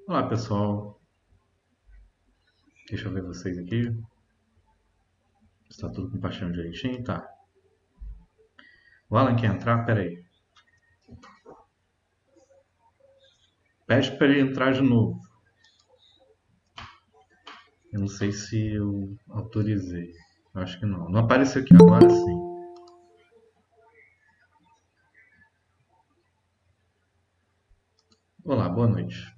Olá pessoal, deixa eu ver vocês aqui. Está tudo compartilhando direitinho? Tá. O Alan quer entrar? Pera aí. Pede para ele entrar de novo. Eu não sei se eu autorizei. Eu acho que não. Não apareceu aqui, agora sim. Olá, boa noite.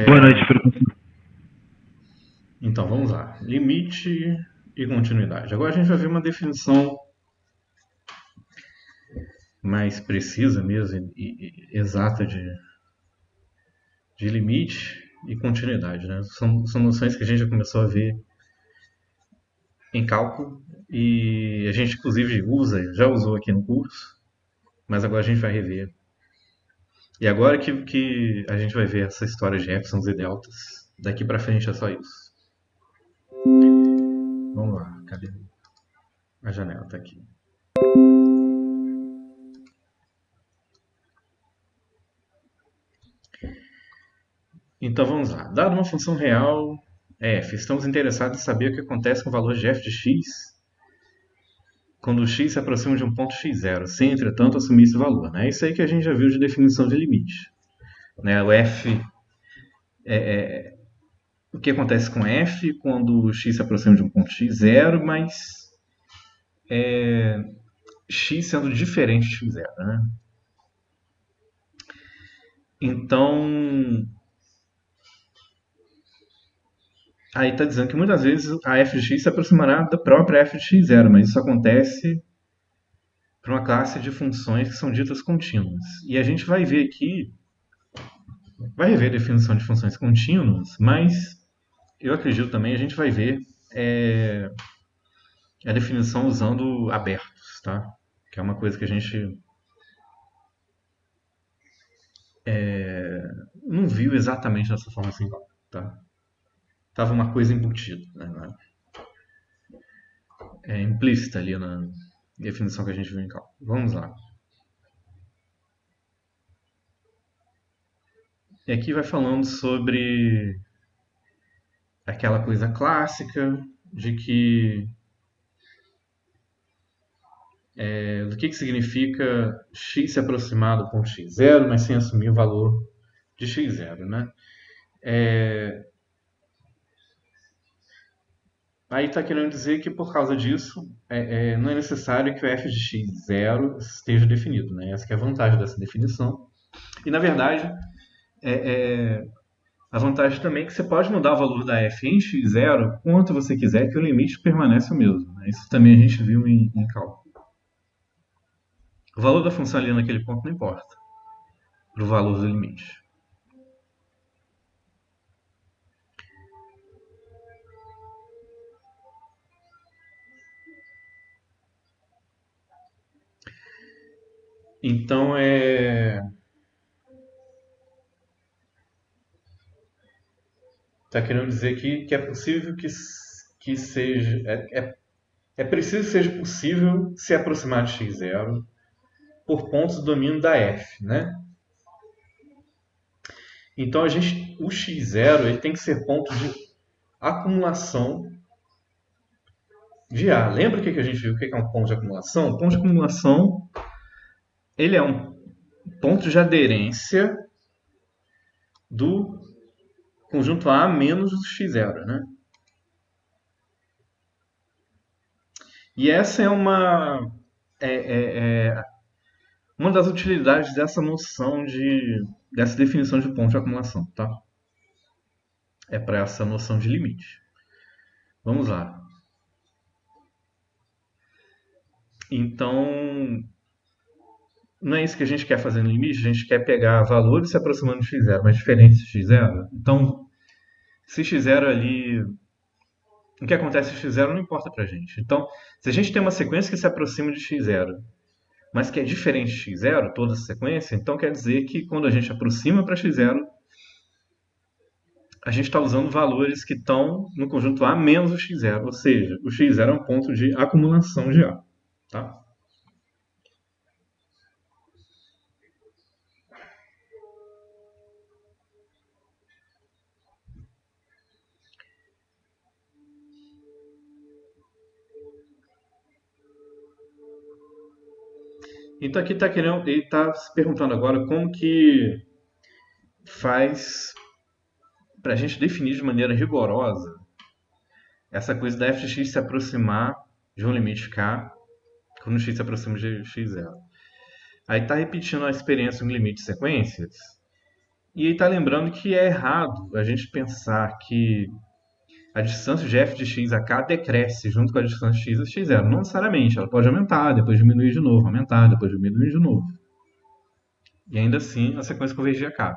Boa noite, professor. Então vamos lá. Limite e continuidade. Agora a gente vai ver uma definição mais precisa mesmo e exata de limite e continuidade, né? São noções que a gente já começou a ver em cálculo e a gente inclusive já usou aqui no curso, mas agora a gente vai rever. E agora que a gente vai ver essa história de epsilons e deltas, daqui para frente é só isso. Vamos lá, cadê a janela? Tá aqui. Então vamos lá. Dada uma função real f, estamos interessados em saber o que acontece com o valor de f de x quando o x se aproxima de um ponto x0, sem entretanto assumir esse valor. Né? É isso aí que a gente já viu de definição de limite. Né? O f o que acontece com f quando o x se aproxima de um ponto x0, mas x sendo diferente de x0. Né? Então, aí está dizendo que muitas vezes a f de x se aproximará da própria f de x0, mas isso acontece para uma classe de funções que são ditas contínuas. E a gente vai ver aqui, vai rever a definição de funções contínuas, mas eu acredito também a gente vai ver é, a definição usando abertos, tá? Que é uma coisa que a gente não viu exatamente dessa forma assim, tá? Tava uma coisa embutida, né? Implícita ali na definição que a gente viu em cálculo. Vamos lá. E aqui vai falando sobre aquela coisa clássica de que do que significa x se aproximar do ponto x0, mas sem assumir o valor de x0, né? Aí está querendo dizer que por causa disso não é necessário que o f de x0 esteja definido, né? Essa que é a vantagem dessa definição. E na verdade, a vantagem também é que você pode mudar o valor da f em x0 quanto você quiser, que o limite permanece o mesmo. Né? Isso também a gente viu em cálculo. O valor da função ali naquele ponto não importa para o valor do limite. Então está querendo dizer que é possível que seja é preciso que seja possível se aproximar de x0 por pontos do domínio da f, né? Então o x0 ele tem que ser ponto de acumulação de A. Lembra que a gente viu o que é um ponto de acumulação? O ponto de acumulação ele é um ponto de aderência do conjunto A menos o x0, né? E essa é uma das utilidades dessa noção dessa definição de ponto de acumulação, tá? É para essa noção de limite. Vamos lá. Então, não é isso que a gente quer fazer no limite, a gente quer pegar valores se aproximando de x0, mas diferentes de x0. Então, se x0 ali. O que acontece em x0 não importa pra gente. Então, se a gente tem uma sequência que se aproxima de x0, mas que é diferente de x0, toda essa sequência, então quer dizer que quando a gente aproxima para x0, a gente está usando valores que estão no conjunto A menos o x0, ou seja, o x0 é um ponto de acumulação de A. Tá? Então aqui tá querendo, ele está se perguntando agora como que faz para a gente definir de maneira rigorosa essa coisa da f de x se aproximar de um limite k quando x se aproxima de x0. Aí está repetindo a experiência em limite de sequências e está lembrando que é errado a gente pensar que a distância de f de x a k decresce junto com a distância de x a x0. Não necessariamente, ela pode aumentar, depois diminuir de novo, aumentar, depois diminuir de novo. E ainda assim a sequência convergir a k.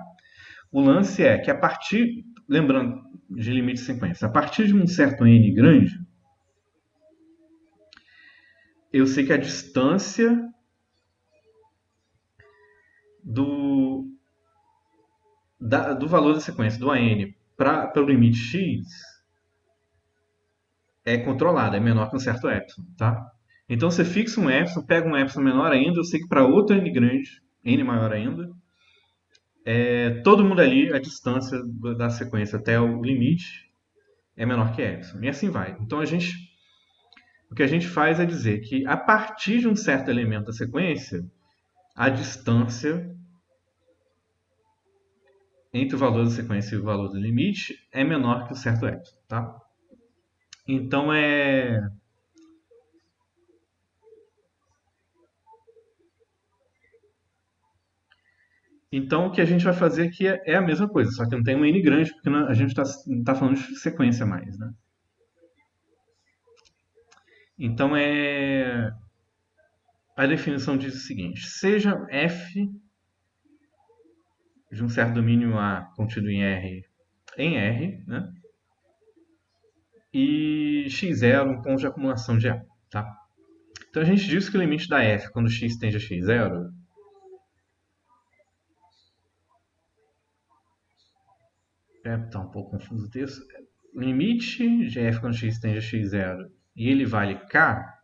O lance é que a partir, lembrando de limite de sequência, a partir de um certo n grande, eu sei que a distância do, do valor da sequência, do AN, para o limite x, é controlada, é menor que um certo epsilon, tá? Então você fixa um epsilon, pega um epsilon menor ainda, eu sei que para outro n grande, n maior ainda, todo mundo ali, a distância da sequência até o limite é menor que epsilon. E assim vai. Então o que a gente faz é dizer que a partir de um certo elemento da sequência, a distância entre o valor da sequência e o valor do limite é menor que o certo epsilon, tá? Então Então o que a gente vai fazer aqui é a mesma coisa, só que não tem um n grande, porque a gente não tá falando de sequência mais, né? Então a definição diz o seguinte: seja f de um certo domínio A contido em R, né? E x0 um ponto de acumulação de A, tá? Então a gente diz que o limite da f quando x tende a x0 tá um pouco confuso o texto. O limite de f quando x tende a x0 e ele vale k,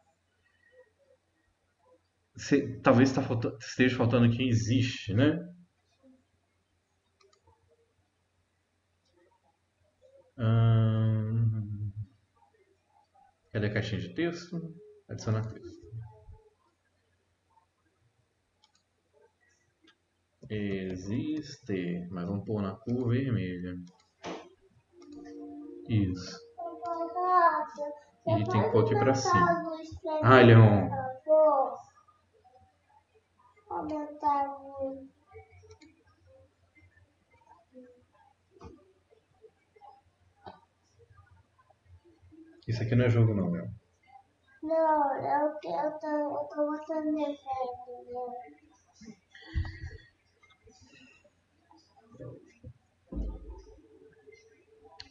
talvez esteja faltando aqui existe, né? Cadê a caixinha de texto? Adicionar texto. Existe, mas vamos pôr na cor vermelha. Isso. E tem que pôr aqui pra cima. Ai, Leon. Isso aqui não é jogo não, Leon. Não, eu tô botando defeito.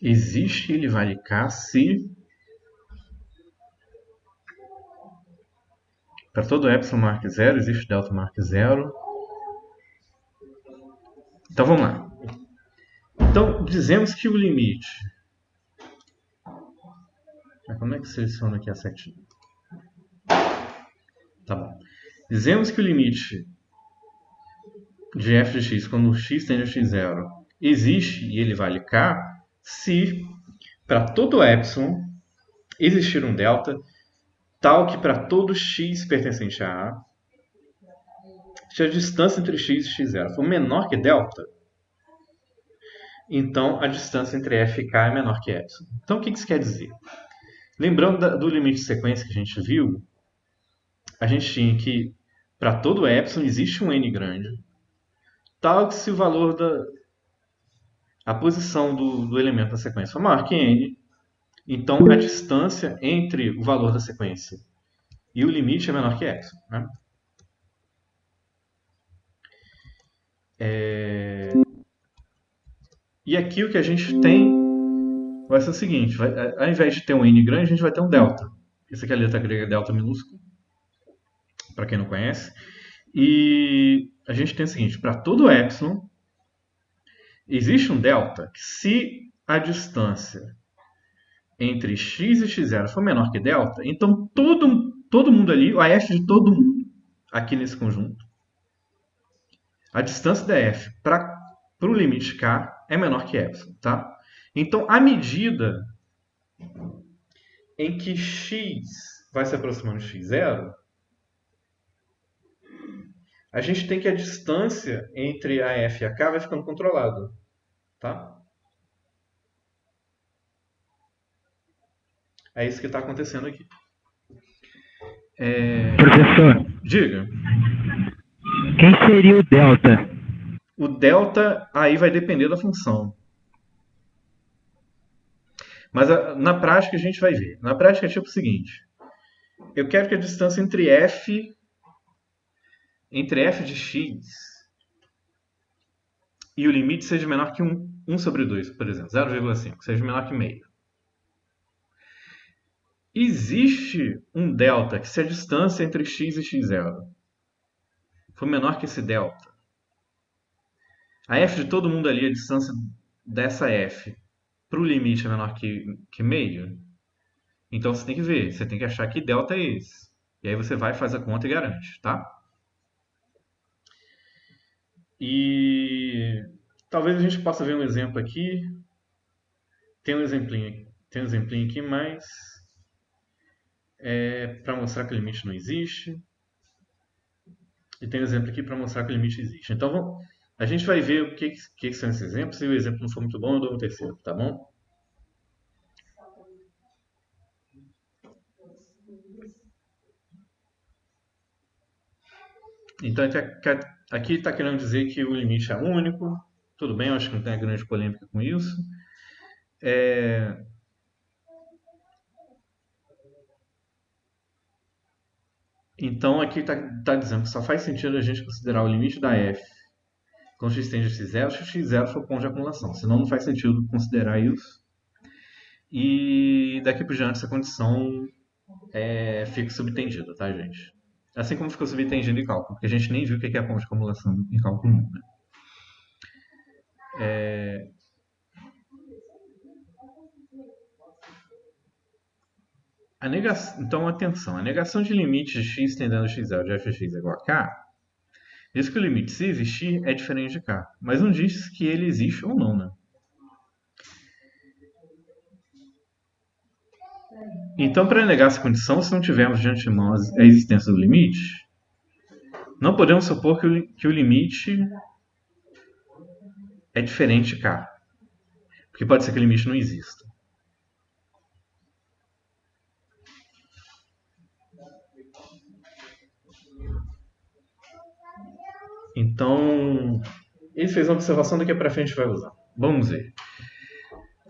Existe ele vale k se para todo epsilon marque 0, existe delta marque 0. Então vamos lá. Então dizemos que o limite. Como é que seleciona aqui a setinha? Tá bom. Dizemos que o limite de f de x quando x tende a x0 existe e ele vale k se para todo epsilon existir um delta tal que para todo x pertencente a A, se a distância entre x e x0 for menor que delta, então a distância entre f e k é menor que epsilon. Então o que isso quer dizer? Lembrando do limite de sequência que a gente viu, a gente tinha que para todo epsilon existe um n grande, tal que se o valor a posição do elemento da sequência for maior que n, então a distância entre o valor da sequência e o limite é menor que epsilon, né? E aqui o que a gente tem vai ser o seguinte: ao invés de ter um n grande, a gente vai ter um delta. Isso aqui é a letra grega delta minúsculo, para quem não conhece. E a gente tem o seguinte: para todo epsilon, existe um delta que, se a distância entre x e x0 for menor que delta, então todo mundo ali, a f de todo mundo, aqui nesse conjunto, a distância da f para o limite k é menor que epsilon, tá? Então, à medida em que x vai se aproximando de x0, a gente tem que a distância entre a f e a k vai ficando controlada, tá? É isso que está acontecendo aqui. Professor, Diga. quem seria o delta? O delta aí vai depender da função. Mas na prática a gente vai ver. Na prática é tipo o seguinte. Eu quero que a distância entre f de x e o limite seja menor que 1 sobre 2, por exemplo, 0,5, seja menor que meio. Existe um delta que se a distância entre x e x0 for menor que esse delta, a f de todo mundo ali, a distância dessa f para o limite é menor que meio, então você tem que ver, você tem que achar que delta é esse. E aí você vai, faz a conta e garante, tá? E talvez a gente possa ver um exemplo aqui. Tem um exemplinho aqui, mas para mostrar que o limite não existe. E tem um exemplo aqui para mostrar que o limite existe. Então a gente vai ver o que são esses exemplos. Se o exemplo não for muito bom, eu dou um terceiro, tá bom? Então aqui está querendo dizer que o limite é único. Tudo bem, eu acho que não tem grande polêmica com isso. Então aqui está dizendo que só faz sentido a gente considerar o limite da f quando x tende a x0 se x0 for ponto de acumulação. Senão não faz sentido considerar isso. E daqui por diante essa condição fica subtendida, tá, gente? Assim como ficou subtendido em cálculo, porque a gente nem viu o que é ponto de acumulação em cálculo 1. Né? Então, atenção, a negação de limite de x tendendo a x0 de f de x igual a k diz que o limite, se existir, é diferente de k, mas não diz que ele existe ou não, né? Então, para negar essa condição, se não tivermos de antemão a existência do limite, não podemos supor que o limite é diferente de k, porque pode ser que o limite não exista. Então, ele fez uma observação, daqui para frente vai usar. Vamos ver.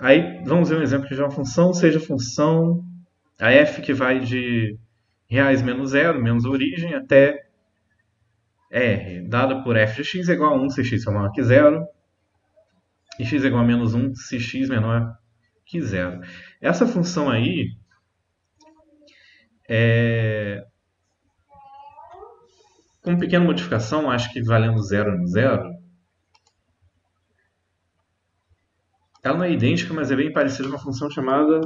Aí, vamos ver um exemplo de uma função, seja a função a f que vai de reais menos zero, menos a origem, até r, dada por f de x é igual a 1 se x for maior que zero, e x é igual a menos 1 se x menor que zero. Essa função aí com pequena modificação, acho que valendo zero no zero, ela não é idêntica, mas é bem parecida com uma função chamada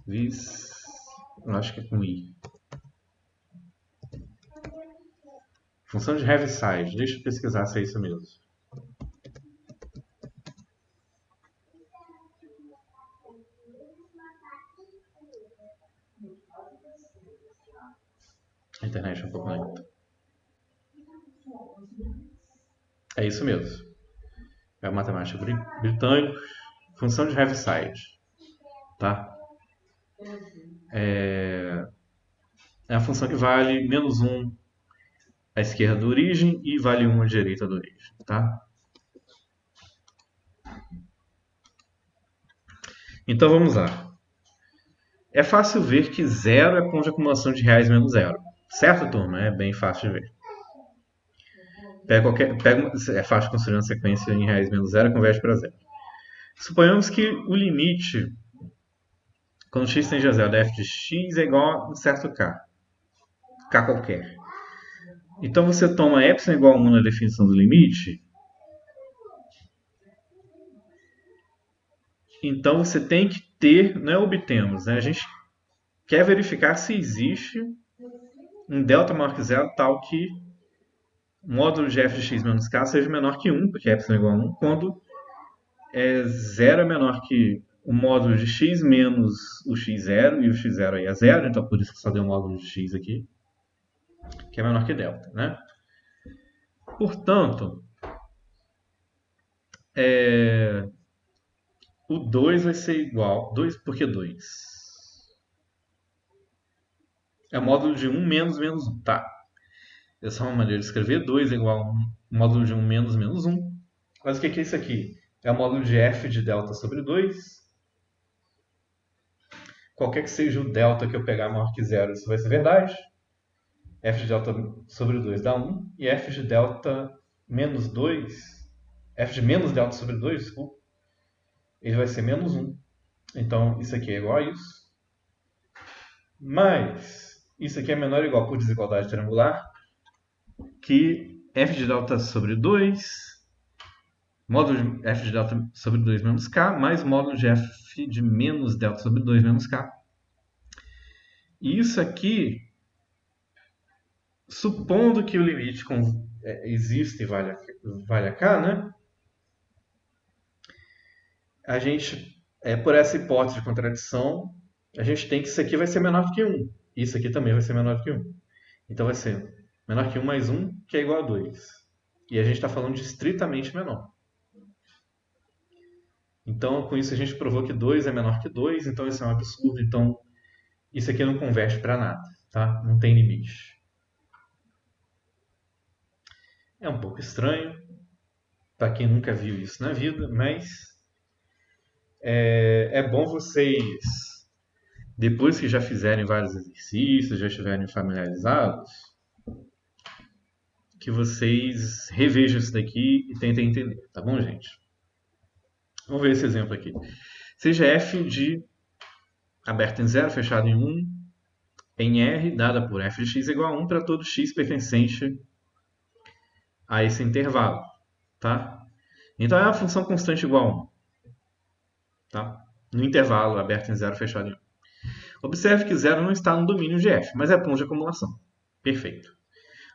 eu acho que é com i. Função de Heaviside. Deixa eu pesquisar se é isso mesmo. A internet é um pouco lenta. É isso mesmo. É o matemático britânico. Função de Heaviside. Tá? É a função que vale menos 1 à esquerda da origem e vale 1 à direita da origem. Tá? Então vamos lá. É fácil ver que zero é ponto de acumulação de reais menos zero. Certo, turma? É bem fácil de ver. É fácil construir uma sequência em reais menos zero e converte para zero. Suponhamos que o limite, quando x tende a zero, da f de x é igual a um certo k. K qualquer. Então você toma epsilon igual a 1 na definição do limite. Então você tem que ter, não é obtemos, né? A gente quer verificar se existe um delta maior que zero tal que o módulo de f de x menos k seja menor que 1, porque epsilon é igual a 1, quando 0 é menor que o módulo de x menos o x0, e o x0 aí é zero, então por isso que só deu o módulo de x aqui. que é menor que delta, né? Portanto, o 2 vai ser igual... 2 por que 2? É o módulo de 1 menos menos 1, tá? Essa é uma maneira de escrever. 2 é igual a módulo de 1 menos menos 1. Mas o que é isso aqui? É o módulo de f de delta sobre 2. Qualquer que seja o delta que eu pegar maior que zero, isso vai ser verdade. F de delta sobre 2 dá 1. E f de delta menos 2, f de menos delta sobre 2, desculpa, ele vai ser menos 1. Então, isso aqui é igual a isso. Mas, isso aqui é menor ou igual por desigualdade triangular que f de delta sobre 2, módulo de f de delta sobre 2 menos k, mais módulo de f de menos delta sobre 2 menos k. E isso aqui, supondo que o limite existe e vale a k, né? A gente, por essa hipótese de contradição, a gente tem que isso aqui vai ser menor que 1. Isso aqui também vai ser menor que 1. Então vai ser menor que 1 mais 1, que é igual a 2. E a gente está falando de estritamente menor. Então, com isso a gente provou que 2 é menor que 2, então isso é um absurdo. Então, isso aqui não converte para nada, tá? Não tem limite. É um pouco estranho, para quem nunca viu isso na vida, mas é bom vocês, depois que já fizerem vários exercícios, já estiverem familiarizados, que vocês revejam isso daqui e tentem entender, tá bom, gente? Vamos ver esse exemplo aqui. Seja f de aberto em 0, fechado em 1, em R, dada por f de x igual a 1 para todo x pertencente a esse intervalo, tá? Então é uma função constante igual a 1, tá? No intervalo aberto em 0, fechado em 1. Observe que 0 não está no domínio de f, mas é ponto de acumulação. Perfeito.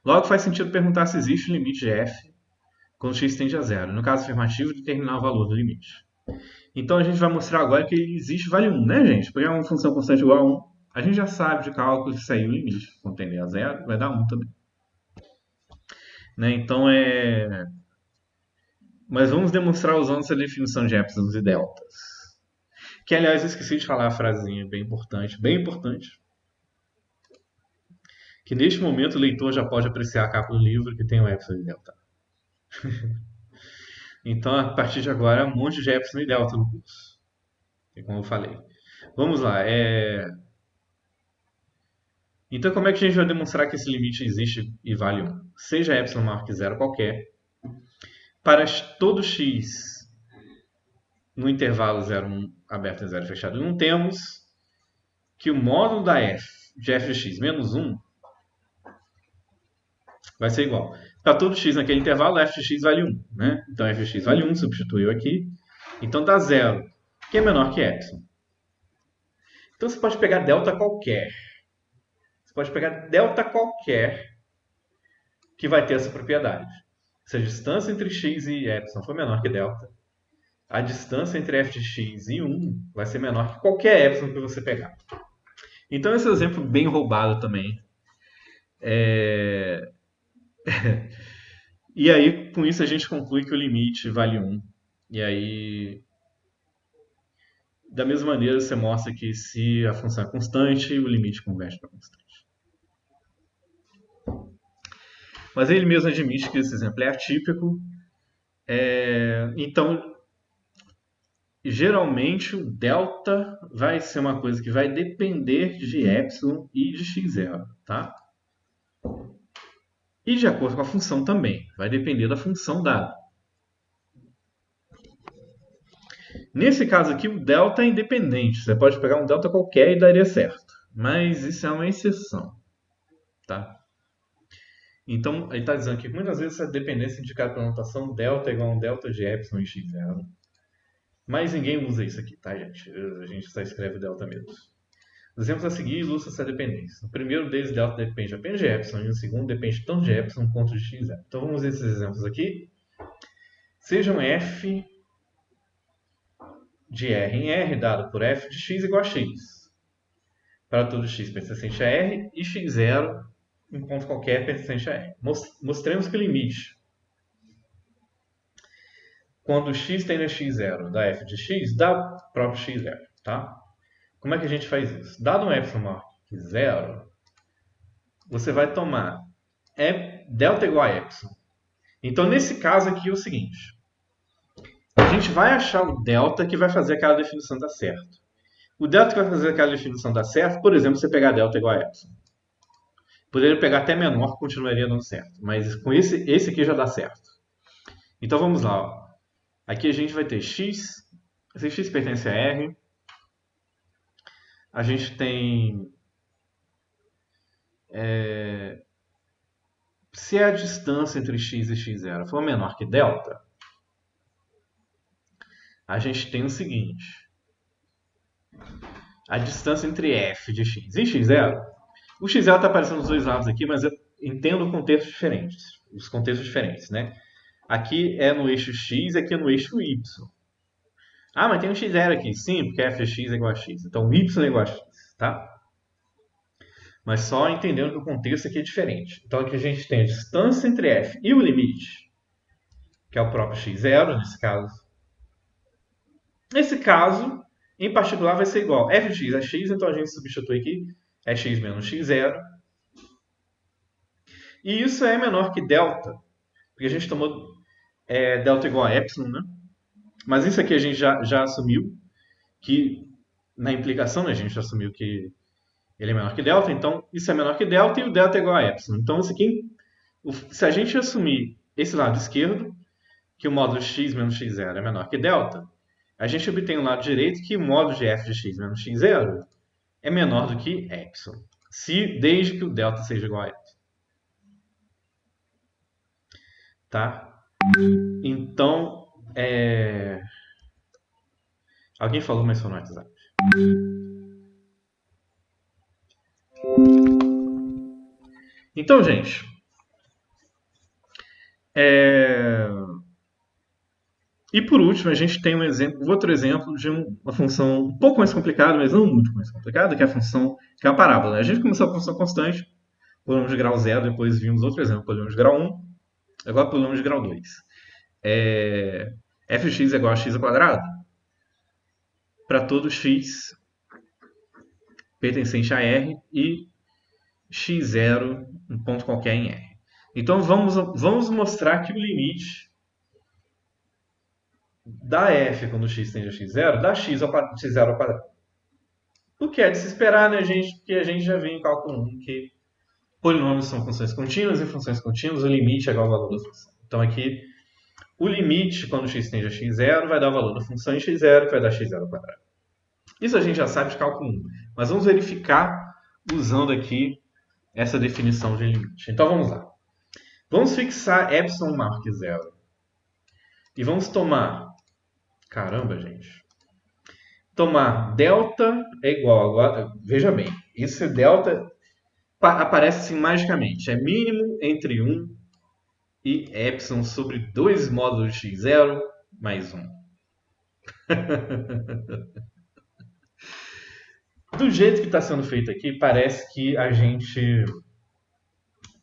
Logo faz sentido perguntar se existe limite de f quando x tende a 0. No caso afirmativo, determinar o valor do limite. Então a gente vai mostrar agora que existe vale 1, né, gente? Porque é uma função constante igual a 1. A gente já sabe de cálculo que saiu o limite. Quando tender a 0, vai dar 1 também. Né? Então Mas vamos demonstrar usando essa definição de épsilons e deltas. Que, aliás, eu esqueci de falar a frasinha bem importante. Que neste momento o leitor já pode apreciar a capa do livro que tem o epsilon e delta. Então, a partir de agora, um monte de epsilon e delta no curso. Como eu falei. Vamos lá. Então, como é que a gente vai demonstrar que esse limite existe e vale 1? Seja epsilon maior que 0 qualquer, para todo x no intervalo 0, 1, aberto em 0, fechado em 1, temos que o módulo da f de f de x menos 1 vai ser igual. Para todo x naquele intervalo, f de x vale 1. Né? Então, f de x vale 1, substituiu aqui. Então, dá 0, que é menor que epsilon. Então, você pode pegar delta qualquer. Você pode pegar delta qualquer que vai ter essa propriedade. Se a distância entre x e epsilon for menor que delta, a distância entre f de x e 1 vai ser menor que qualquer epsilon que você pegar. Então, esse é um exemplo bem roubado também. E aí, com isso, a gente conclui que o limite vale 1. E aí, da mesma maneira, você mostra que se a função é constante, o limite converte para constante. Mas ele mesmo admite que esse exemplo é atípico. Então, geralmente, o delta vai ser uma coisa que vai depender de epsilon e de x0, tá? E de acordo com a função também, vai depender da função dada. Nesse caso aqui, o delta é independente. Você pode pegar um delta qualquer e daria certo. Mas isso é uma exceção, tá? Então, ele está dizendo que muitas vezes essa dependência é indicada pela notação delta é igual a um delta de epsilon e x0. Mas ninguém usa isso aqui, tá, gente? A gente só escreve delta mesmo. Os exemplos a seguir ilustram essa dependência. No primeiro deles, delta depende apenas de epsilon, e no segundo depende tanto de epsilon quanto de x0. Então, vamos ver esses exemplos aqui. Sejam f de R em R, dado por f de x igual a x. Para todo x pertencente a R, e x0 um ponto qualquer pertencente a R. Mostremos que o limite, quando x tende a x0 da f de x, dá próprio x0, tá? Como é que a gente faz isso? Dado um epsilon maior que zero, você vai tomar delta igual a epsilon. Então, nesse caso aqui é o seguinte. A gente vai achar o delta que vai fazer aquela definição dar certo. O delta que vai fazer aquela definição dar certo, por exemplo, você pegar delta igual a epsilon. Poderia pegar até menor, que continuaria dando certo. Mas com esse aqui já dá certo. Então vamos lá. Ó. Aqui a gente vai ter x. Esse x pertence a R. A gente tem... se a distância entre x e x0 for menor que delta, a gente tem o seguinte. A distância entre f de x e x0. O x0 está aparecendo nos dois lados aqui, mas eu entendo contextos diferentes. Os contextos diferentes, né? Aqui é no eixo x, aqui é no eixo y. Ah, mas tem um x0 aqui. Sim, porque f de x é igual a x. Então, y é igual a x, tá? Mas só entendendo que o contexto aqui é diferente. Então, aqui a gente tem a distância entre f e o limite, que é o próprio x0, nesse caso. Nesse caso, em particular, vai ser igual. F de x é x, então a gente substitui aqui. É x menos x0. E isso é menor que delta, porque a gente tomou delta igual a epsilon, né? Mas isso aqui a gente já assumiu que, na implicação, né, a gente assumiu que ele é menor que delta, então isso é menor que delta e o delta é igual a epsilon. Então, isso aqui, se a gente assumir esse lado esquerdo, que o módulo x menos x0 é menor que delta, a gente obtém o lado direito que o módulo de f de x menos x0 é menor do que epsilon, desde que o delta seja igual a epsilon. Tá? Então, alguém falou, mas foi no WhatsApp. Então, gente, e por último, a gente tem outro exemplo de uma função um pouco mais complicada, mas não muito mais complicada, que é a função, que é a parábola. A gente começou com a função constante, polínômio de grau 0, depois vimos outro exemplo, polínômio de grau 1, agora polínômio de grau 2. F de x é igual a x ao quadrado para todo x pertencente a R e x0, um ponto qualquer em R. Então vamos mostrar que o limite da f quando x tende a x0 dá x0 ao quadrado. O que é de se esperar, né, gente? Porque a gente já viu em cálculo 1 que polinômios são funções contínuas e funções contínuas o limite é igual ao valor da função. Então aqui, o limite quando x tende a x0 vai dar o valor da função em x0, que vai dar x0 ao quadrado. Isso a gente já sabe de cálculo 1, mas vamos verificar usando aqui essa definição de limite. Então vamos lá. Vamos fixar epsilon maior que 0. E vamos tomar... Caramba, gente. Tomar delta é igual a... Veja bem, esse delta aparece assim magicamente. É mínimo entre 1 e epsilon sobre 2 módulos de x0 mais 1. Do jeito que está sendo feito aqui, parece que a gente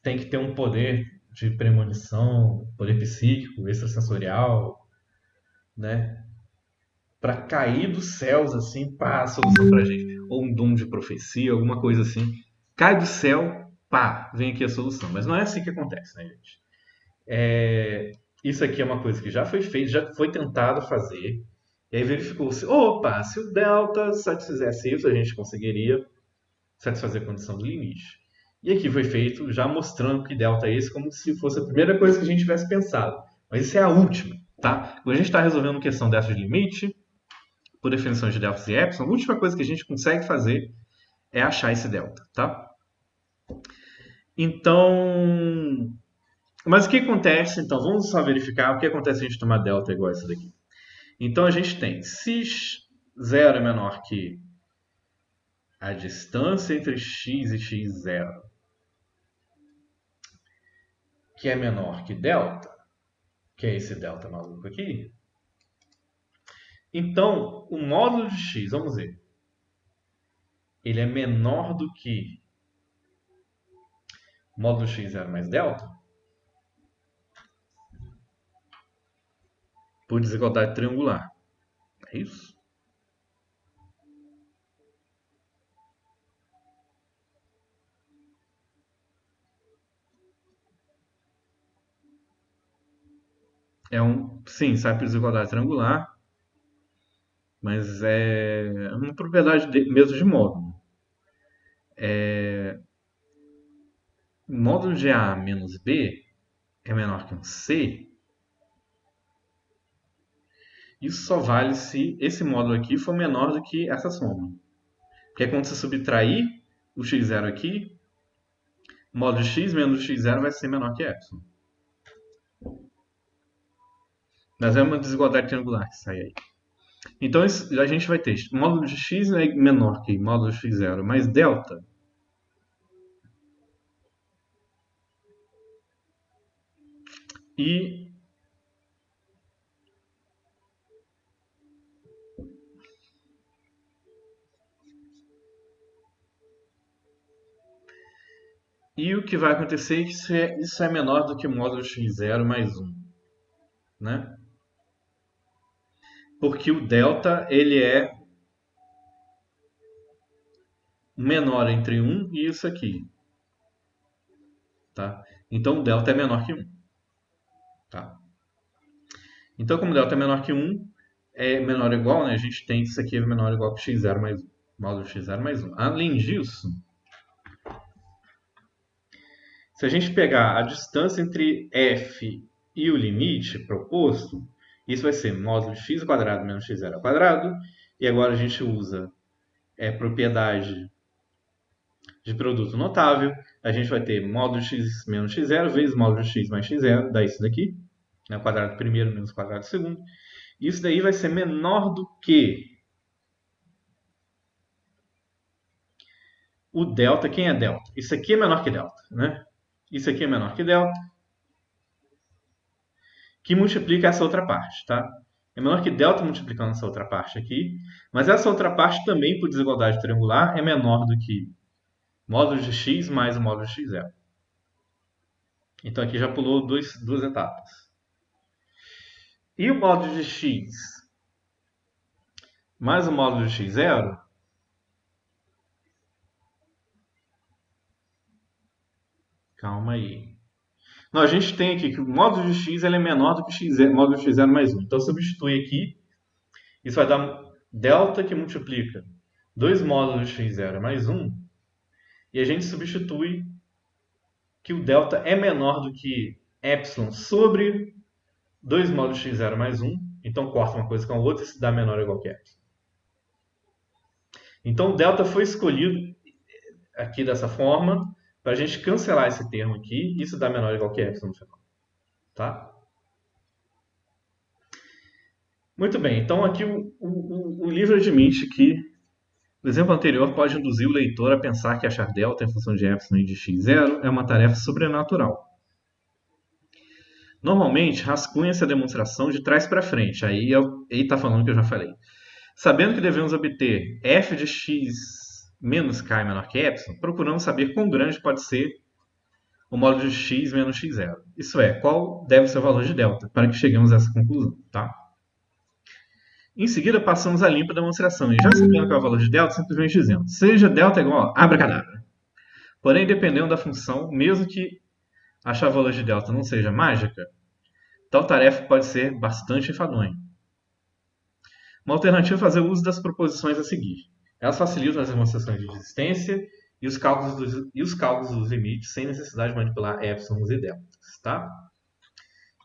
tem que ter um poder de premonição, poder psíquico, extrasensorial, né? Para cair dos céus, assim, pá, a solução pra gente. Ou um dom de profecia, alguma coisa assim. Cai do céu, pá, vem aqui a solução. Mas não é assim que acontece, né, gente? Isso aqui é uma coisa que já foi feito, já foi tentado fazer. E aí verificou-se, opa, se o delta satisfizesse isso, a gente conseguiria satisfazer a condição do limite. E aqui foi feito já mostrando que delta é esse como se fosse a primeira coisa que a gente tivesse pensado. Mas isso é a última, tá? Quando a gente está resolvendo questão dessa de limite, por definição de delta e epsilon, a última coisa que a gente consegue fazer é achar esse delta, tá? Então, mas o que acontece? Então, vamos só verificar o que acontece se a gente tomar delta igual a isso daqui. Então, a gente tem se 0 é menor que a distância entre x e x0, que é menor que delta, que é esse delta maluco aqui. Então, o módulo de x, vamos ver, ele é menor do que módulo x0 mais delta por desigualdade triangular. É isso? Sim, sai por desigualdade triangular, mas é uma propriedade mesmo de módulo. O módulo de A menos B é menor que um C. Isso só vale se esse módulo aqui for menor do que essa soma. Porque quando você subtrair o x0 aqui, o módulo de x menos x0 vai ser menor que epsilon. Mas é uma desigualdade triangular que sai aí. Então a gente vai ter módulo de x é menor que módulo de x0 mais delta. E o que vai acontecer é que isso é menor do que o módulo x0 mais 1. Né? Porque o delta ele é menor entre 1 e isso aqui. Tá? Então o delta é menor que 1. Tá? Então, como o delta é menor que 1, é menor ou igual, né? A gente tem isso aqui é menor ou igual que x0 mais 1. Módulo x0 mais 1. Além disso, se a gente pegar a distância entre f e o limite proposto, isso vai ser módulo de x² menos x0². E agora a gente usa propriedade de produto notável. A gente vai ter módulo de x menos x0 vezes módulo de x mais x0, dá isso daqui. Né? Quadrado primeiro menos quadrado segundo. Isso daí vai ser menor do que o delta. Quem é delta? Isso aqui é menor que delta, né? Isso aqui é menor que delta, que multiplica essa outra parte, tá? É menor que delta multiplicando essa outra parte aqui, mas essa outra parte também, por desigualdade triangular, é menor do que módulo de x mais o módulo de x0. Então aqui já pulou duas etapas. E o módulo de x mais o módulo de x0 calma aí. Não, a gente tem aqui que o módulo de x ele é menor do que o módulo de x0 mais 1. Então substitui aqui, isso vai dar delta que multiplica 2 módulos de x0 mais 1, e a gente substitui que o delta é menor do que epsilon sobre 2 módulos de x0 mais 1. Então corta uma coisa com a outra e se dá menor ou igual que epsilon. Então o delta foi escolhido aqui dessa forma para a gente cancelar esse termo aqui e isso dá menor ou igual que epsilon no final. Tá? Muito bem, então aqui o livro admite que o exemplo anterior pode induzir o leitor a pensar que achar delta em função de epsilon e de x0 é uma tarefa sobrenatural. Normalmente, rascunha-se a demonstração de trás para frente. Aí está falando o que eu já falei. Sabendo que devemos obter f de x menos k menor que epsilon, procuramos saber quão grande pode ser o módulo de x menos x0. Isso é, qual deve ser o valor de delta, para que cheguemos a essa conclusão. Tá? Em seguida, passamos a limpa demonstração. E já sabendo qual é o valor de delta, simplesmente dizendo, seja delta igual a abracadabra. Porém, dependendo da função, mesmo que achar o valor de delta não seja mágica, tal tarefa pode ser bastante enfadonha. Uma alternativa é fazer uso das proposições a seguir. Elas facilitam as demonstrações de existência e os cálculos dos limites sem necessidade de manipular epsilons e deltas. Tá?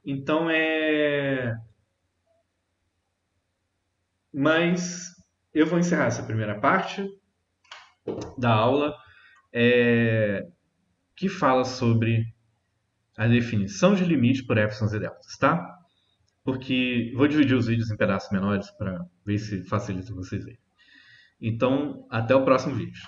Então, Mas eu vou encerrar essa primeira parte da aula que fala sobre a definição de limite por epsilons e deltas, tá? Porque vou dividir os vídeos em pedaços menores para ver se facilita vocês verem. Então, até o próximo vídeo.